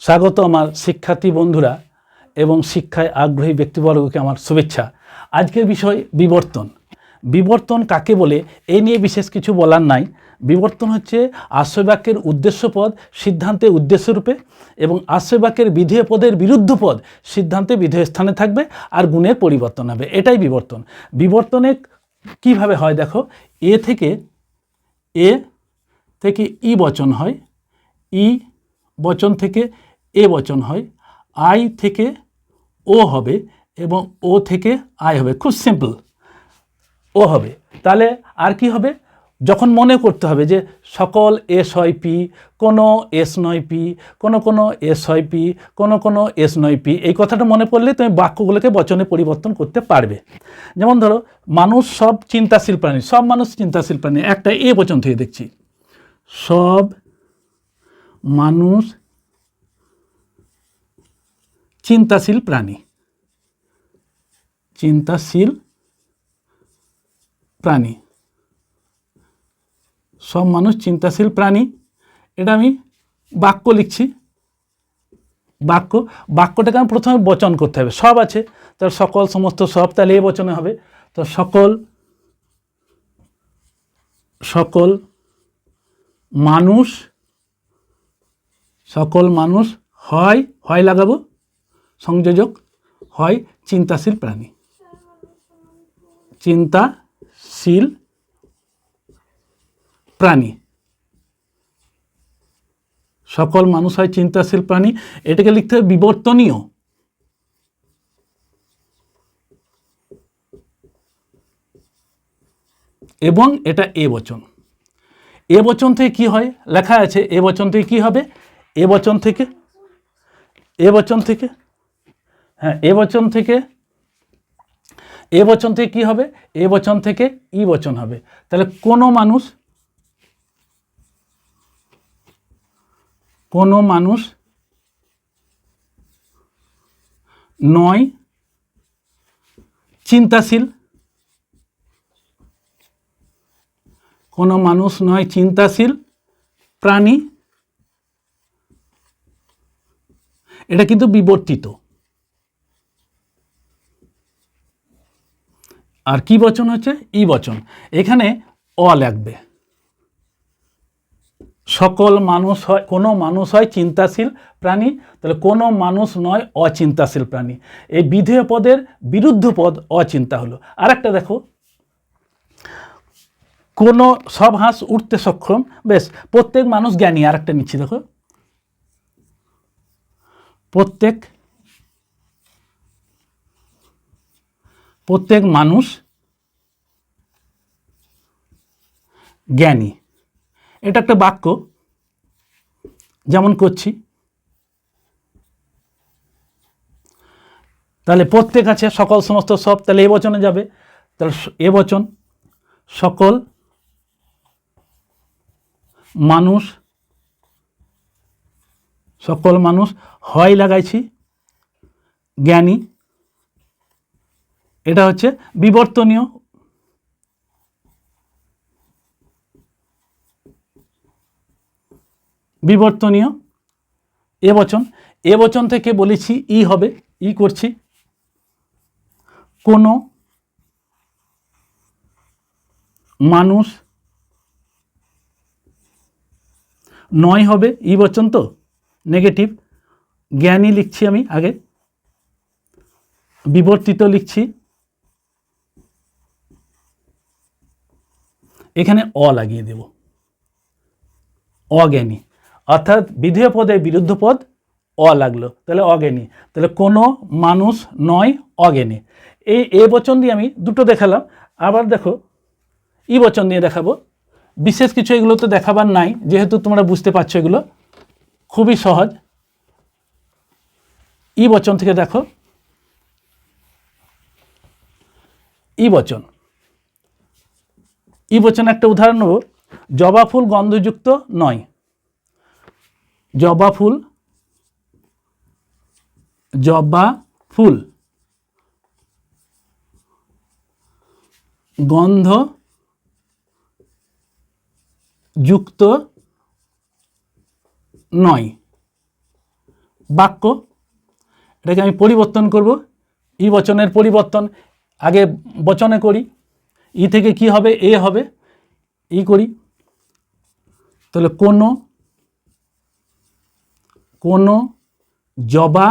স্বাগত আমার শিক্ষার্থী বন্ধুরা এবং শিক্ষায় আগ্রহী ব্যক্তিবর্গকে আমার শুভেচ্ছা। আজকের বিষয় বিবর্তন। বিবর্তন কাকে বলে এই নিয়ে বিশেষ কিছু বলার নাই। বিবর্তন হচ্ছে আশ্রয়বাক্যের উদ্দেশ্যপদ সিদ্ধান্তে উদ্দেশ্যরূপে এবং আশ্রয়বাক্যের বিধেয় পদের বিরুদ্ধ পদ সিদ্ধান্তে বিধেয় স্থানে থাকবে আর গুণের পরিবর্তন হবে, এটাই বিবর্তন। বিবর্তনে কিভাবে হয় দেখো, এ থেকে ই বচন হয়, ই বচন থেকে এ বচন হয়, আই থেকে ও হবে এবং ও থেকে আই হবে। খুব সিম্পল, ও হবে। তাহলে আর কি হবে, যখন মনে করতে হবে যে সকল এস হয় পি, কোনো এস নয় পি, কোনো এস হয় পি, কোনো এস নয় পি, এই কথাটা মনে পড়লে তুমি বাক্যগুলোকে বচনে পরিবর্তন করতে পারবে। যেমন ধরো, মানুষ সব চিন্তাশীল প্রাণী, সব মানুষ চিন্তাশীল প্রাণী, একটা এ বচন থেকে দেখছি, সব মানুষ চিন্তাশীল প্রাণী, চিন্তাশীল প্রাণী, সব মানুষ চিন্তাশীল প্রাণী। এটা আমি বাক্য লিখছি, বাক্যটাকে আমি প্রথমে বচন করতে হবে। সব আছে, তার সকল সমস্ত সব, তাহলে এ বচনে হবে। তো সকল মানুষ হয় লাগাবো সংযোজক, হয় চিন্তাশীল প্রাণী, চিন্তাশীল প্রাণী, সকল মানুষ হয় চিন্তাশীল প্রাণী। এটাকে লিখতে হবে বিবর্তনীয়। এবং এটা এ বচন। এ বচন থেকে কি হয় লেখা আছে, এ বচন থেকে কি হবে, এ বচন থেকে কি হবে, এ বচন থেকে ই বচন হবে। তাহলে কোনো মানুষ নয় চিন্তাশীল, কোনো মানুষ নয় চিন্তাশীল প্রাণী। এটা কিন্তু বিবর্তিত। আর কি বচন হচ্ছে, ই বচন। এখানে অ লাগবে। সকল মানুষ হয়, কোনো মানুষ হয় চিন্তাশীল প্রাণী, তাহলে কোনো মানুষ নয় অচিন্তাশীল প্রাণী। এই বিধেয় পদের বিরুদ্ধ পদ অচিন্তা হলো। আর একটা দেখো, কোনো সব হাঁস উঠতে সক্ষম, বেশ, প্রত্যেক মানুষ জ্ঞানী। আর একটা নিচ্ছি দেখো, প্রত্যেক মানুষ জ্ঞানী। এটা একটা বাক্য, যেমন করছি। তাহলে প্রত্যেক আছে, সকল সমস্ত সব, তাহলে এ বচনে যাবে। তাহলে এ বচন, সকল মানুষ হয় লাগাইছি জ্ঞানী। এটা হচ্ছে বিবর্তনীয়। এ বচন থেকে বলেছি ই হবে, ই করছি। কোনো মানুষ নয় হবে, ই বচন তো নেগেটিভ, জ্ঞানী লিখছি আমি আগে, বিবর্তিত লিখছি, এখানে অ লাগিয়ে দেব, অজ্ঞানী। অর্থাৎ বিধেয় পদের বিরুদ্ধ পদ অ লাগলো, তাহলে অজ্ঞানী। তাহলে কোনো মানুষ নয় অজ্ঞানী। এই এ বচন দিয়ে আমি দুটো দেখালাম। আবার দেখো, ই বচন দিয়ে দেখাবো। বিশেষ কিছু এগুলো তো দেখাবার নাই, যেহেতু তোমরা বুঝতে পারছো এগুলো খুবই সহজ। ই বচন থেকে দেখো, ই বচন একটা উদাহরণ নেব। জবা ফুল গন্ধযুক্ত নয়, জবা ফুল গন্ধ যুক্ত নয়। বাক্য, এটাকে আমি পরিবর্তন করব। ই বচনের পরিবর্তন আগে বচনে করি, ই থেকে কি হবে, এ হবে, ই করি। তাহলে কোনো জবা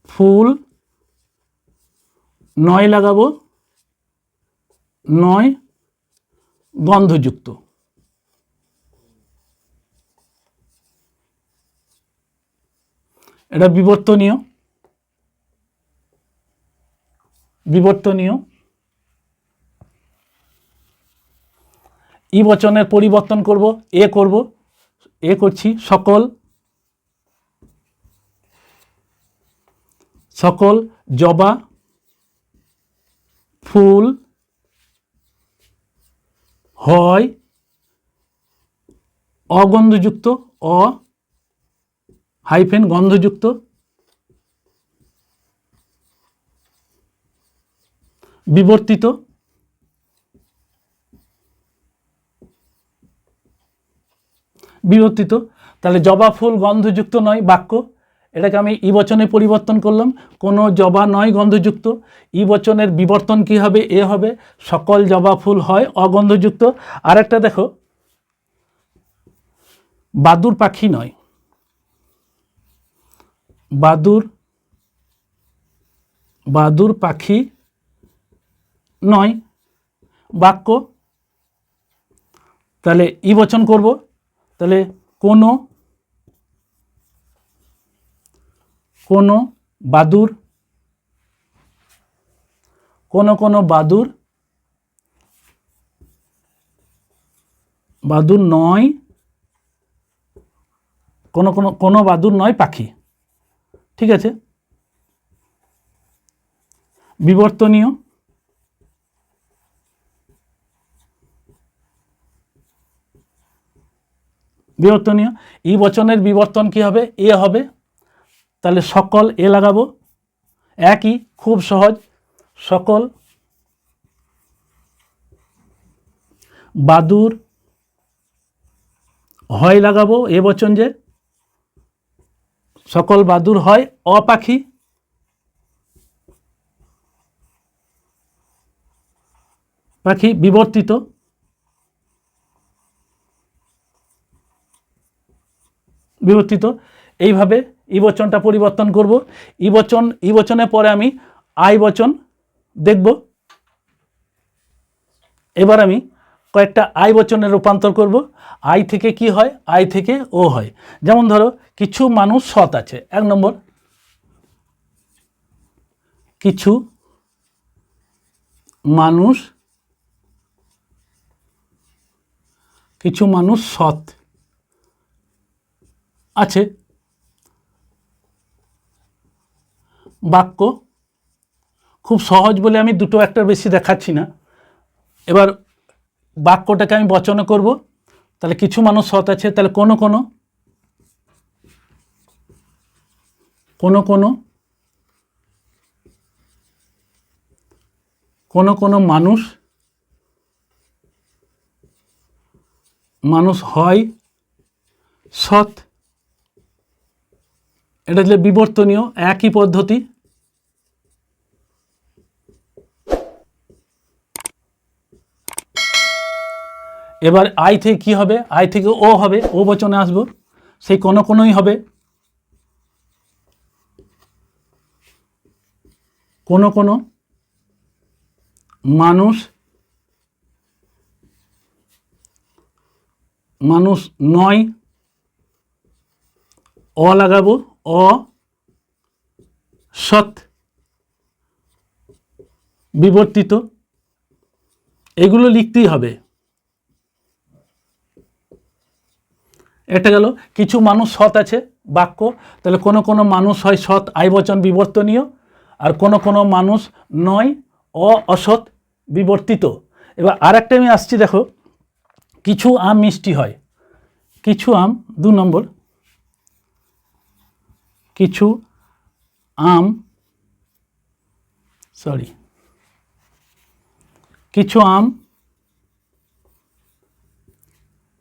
ফুল নয় লাগাবো, নয় গন্ধযুক্ত। এটা বিবর্তনীয়। ই বচনের পরিবর্তন করব, এ করব, এ করছি। সকল জবা ফুল হয় অগন্ধযুক্ত, হাইফেন গন্ধযুক্ত। বিবর্তিত, তাহলে জবা ফুল গন্ধযুক্ত নয় বাক্য, এটাকে আমি ই বচনে পরিবর্তন করলাম। কোনো জবা নয় গন্ধযুক্ত, ই বচনের বিবর্তন কি হবে, এ হবে, সকল জবা ফুল হয় অগন্ধযুক্ত। আরেকটা দেখো, বাদুর পাখি নয়, বাদুর পাখি নয় বাক্য, তাহলে ই বচন করব। তাহলে কোনো বাদুর, কোনো বাদুর নয়, কোনো বাদুর নয় পাখি। ঠিক আছে। বিবর্তনীয়, ই বচনের বিবর্তন কি হবে, এ হবে, তাহলে সকল, এ লাগাবো, একই, খুব সহজ। সকল বাদুর হয় লাগাবো, এ বচন যে, সকল বাদুর হয় অপাখি। পাখি বিবর্তিত, এইভাবে ই বচনটা পরিবর্তন করব। ই বচনের পরে আমি আই বচন দেখব। এবার আমি কয়েকটা আই বচনের রূপান্তর করব। আই থেকে কি হয়, আই থেকে ও হয়। যেমন ধরো, কিছু মানুষ সৎ আছে, 1 নম্বর, কিছু মানুষ সৎ আছে বাক্য। খুব সহজ বলে আমি দুটো একটার বেশি দেখাচ্ছি না। এবার বাক্যটাকে আমি বচনে করব। তাহলে কিছু মানুষ সৎ আছে, তাহলে কোনো মানুষ হয় সৎ। এটা হচ্ছে বিবর্তনীয়, একই পদ্ধতি। এবার আই থেকে কি হবে, আই থেকে ও হবে, ও বচনে আসবো, সেই কোনোই হবে। কোনো মানুষ নয়, অ লাগাবো, সৎ বিবর্তিত। এগুলো লিখতেই হবে। এটা গেল কিছু মানুষ সৎ আছে বাক্য। তাহলে কোনো মানুষ হয় সৎ, আই বচন বিবর্তনীয়। আর কোনো মানুষ নয়, অসৎ বিবর্তিত। এবার আরেকটা আমি আসছি, দেখো, কিছু আম মিষ্টি হয়, কিছু আম 2 নম্বর, কিছু আম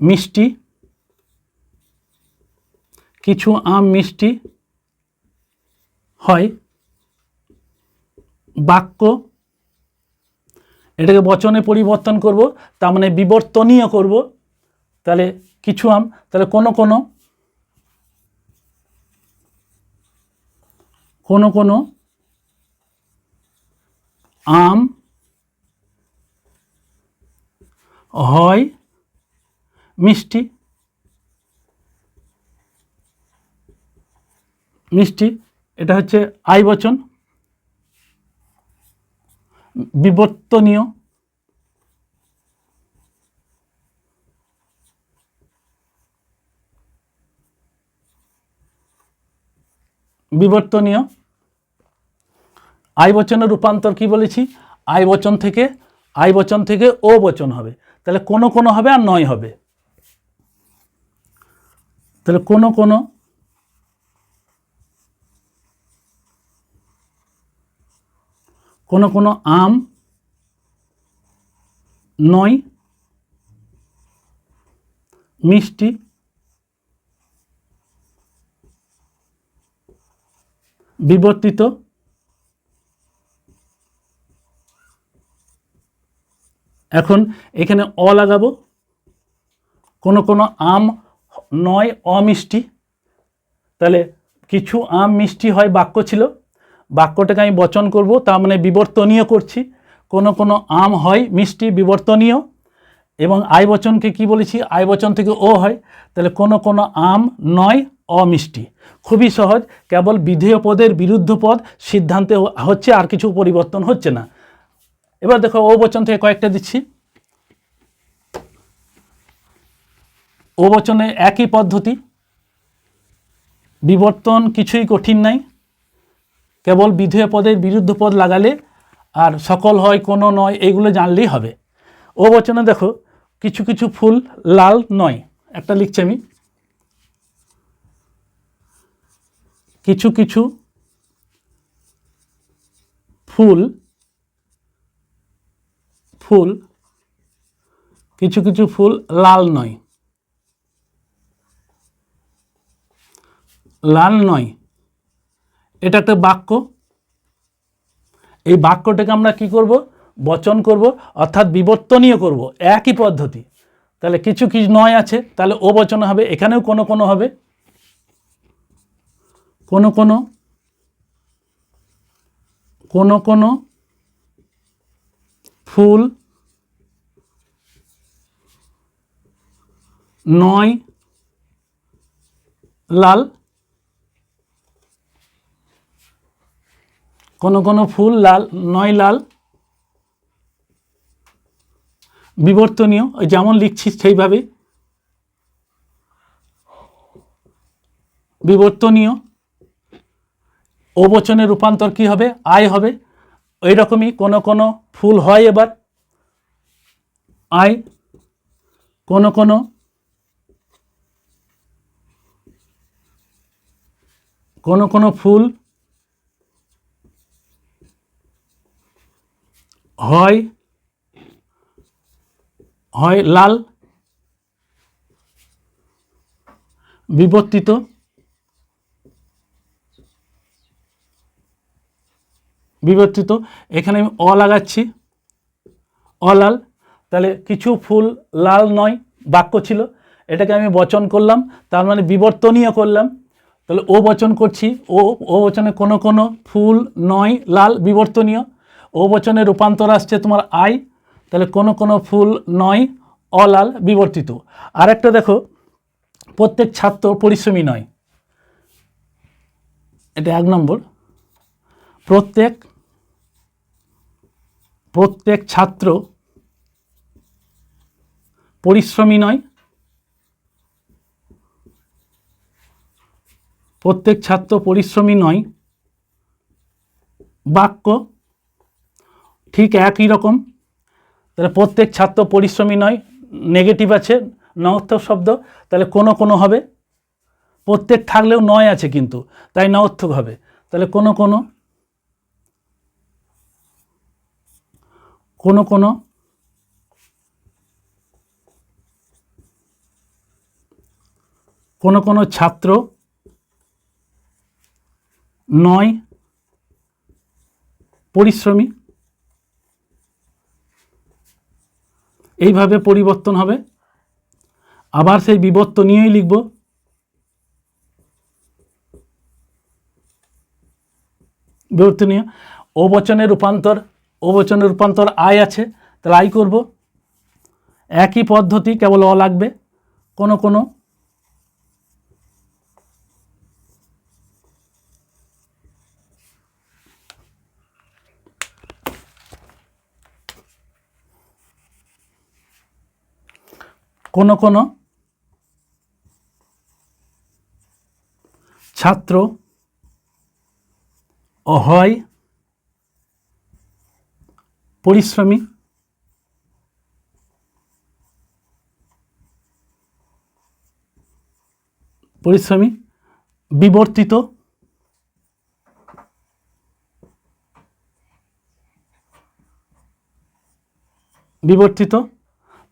মিষ্টি, কিছু আম মিষ্টি হয়। বাক্য, এটাকে বচনে পরিবর্তন করব, তার মানে বিবর্তনীয় করব। তাহলে কিছু আম, তাহলে কোনো কোনো আম হয় মিষ্টি। মিষ্টি এটা হচ্ছে আই বচন। বিবর্তনীয়, বিবর্তনীয়। আই বচনের রূপান্তর কি বলেছি? আই বচন থেকে ও বচন হবে। তাহলে কোনো হবে আর নয় হবে। তাহলে কোনো আম নয় মিষ্টি। বিবর্তিত, এখন এখানে অ লাগাবো। কোনো আম নয় অমিষ্টি। তাহলে কিছু আম মিষ্টি হয় বাক্য ছিল, বাক্যটাকে আমি বচন করব, তার মানে বিবর্তনীয় করছি। কোনো আম হয় মিষ্টি, বিবর্তনীয়। এবং আই বচনকে কি বলেছি? আই বচন থেকে ও হয়। তাহলে কোনো আম নয় অমিষ্টি। খুবই সহজ, কেবল বিধেয় পদের বিরুদ্ধ পদ সিদ্ধান্তে হচ্ছে, আর কিছু পরিবর্তন হচ্ছে না। এবার দেখো ও বচন থেকে কয়েকটা দিচ্ছি। ও বচনে একই পদ্ধতি, বিবর্তন কিছুই কঠিন নাই, কেবল বিধেয় পদের বিরুদ্ধ পদ লাগালে আর সকল হয় কোনো নয়, এগুলো জানলেই হবে। ও বচনে দেখো কিছু ফুল লাল নয়, একটা লিখছি আমি। কিছু ফুল কিছু ফুল লাল নয়। লাল নয়, এটা একটা বাক্য। এই বাক্যটাকে আমরা কি করব? বচন করব, অর্থাৎ বিবর্তনীয় করব, একই পদ্ধতি। তাহলে কিছু নয় আছে, তাহলে ও বচন হবে। এখানেও কোনো হবে। কোনো ফুল নয় লাল। কোনো ফুল লাল নয় লাল। বিবর্তনীয়, যেমন লিখছি সেইভাবে বিবর্তনীয়। ও বচনের রূপান্তর কি হবে? আয় হবে। ওই রকমই কোনো ফুল হয়। এবার আয়, কোনো ফুল হয় লাল। বিবর্তিত, এখানে আমি অ লাগাচ্ছি, অলাল। তাহলে কিছু ফুল লাল নয় বাক্য ছিল, এটাকে আমি বচন করলাম, তার মানে বিবর্তনীয় করলাম। তাহলে ও বচন করছি, ও বচনে কোনো ফুল নয় লাল, বিবর্তনীয়। ও বচনে রূপান্তর আসছে তোমার আই। তাহলে কোনো ফুল নয় অলাল, বিবর্তিত। আর একটা দেখো, প্রত্যেক ছাত্র পরিশ্রমী নয়, এটা 1 নম্বর। প্রত্যেক ছাত্র পরিশ্রমী নয়। প্রত্যেক ছাত্র পরিশ্রমী নয়, বাক্য ঠিক একই রকম। তাহলে প্রত্যেক ছাত্র পরিশ্রমী নয়, নেগেটিভ আছে, নঅর্থক শব্দ, তাহলে কোনো হবে। প্রত্যেক থাকলেও নয় আছে কিন্তু, তাই নঅর্থক হবে। তাহলে কোনো ছাত্র নয় পরিশ্রমী, এইভাবে পরিবর্তন হবে। আবার সেই বিবর্তনীয়ই লিখব, বিবর্তনীয়। ও বচনের রূপান্তর আয় আছে, তাহলে আই করব। একই পদ্ধতি, কেবল অ লাগবে। কোনো ছাত্র হয় পরিশ্রমী, বিবর্তিত,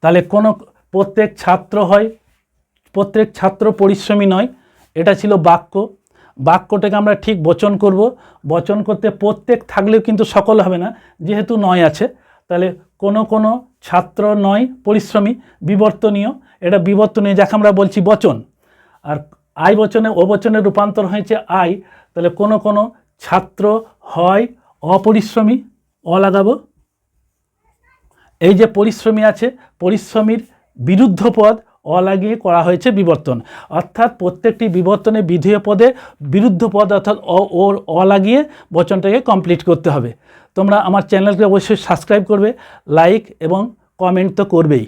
তাহলে প্রত্যেক ছাত্র পরিশ্রমী নয়, এটা ছিল বাক্যটাকে আমরা ঠিক বচন করব। বচন করতে প্রত্যেক থাকলেও কিন্তু সকল হবে না, যেহেতু নয় আছে। তাহলে কোনো ছাত্র নয় পরিশ্রমী, বিবর্তনীয়, এটা বিবর্তনীয় যাকে আমরা বলছি বচন। আর আই বচনে ও বচনের রূপান্তর হয়েছে আই, তাহলে কোনো ছাত্র হয় অপরিশ্রমী, অ লাগাবো। এই যে পরিশ্রমী আছে, পরিশ্রমীর বিরুদ্ধ পদ অ লাগিয়ে করা হয়েছে বিবর্তন। অর্থাৎ প্রত্যেকটি বিবর্তনে বিধেয় পদে বিরুদ্ধ পদ অর্থাৎ অ লাগিয়ে বচনটাকে কমপ্লিট করতে হবে। তোমরা আমার চ্যানেলকে অবশ্যই সাবস্ক্রাইব করবে, লাইক এবং কমেন্ট তো করবেই।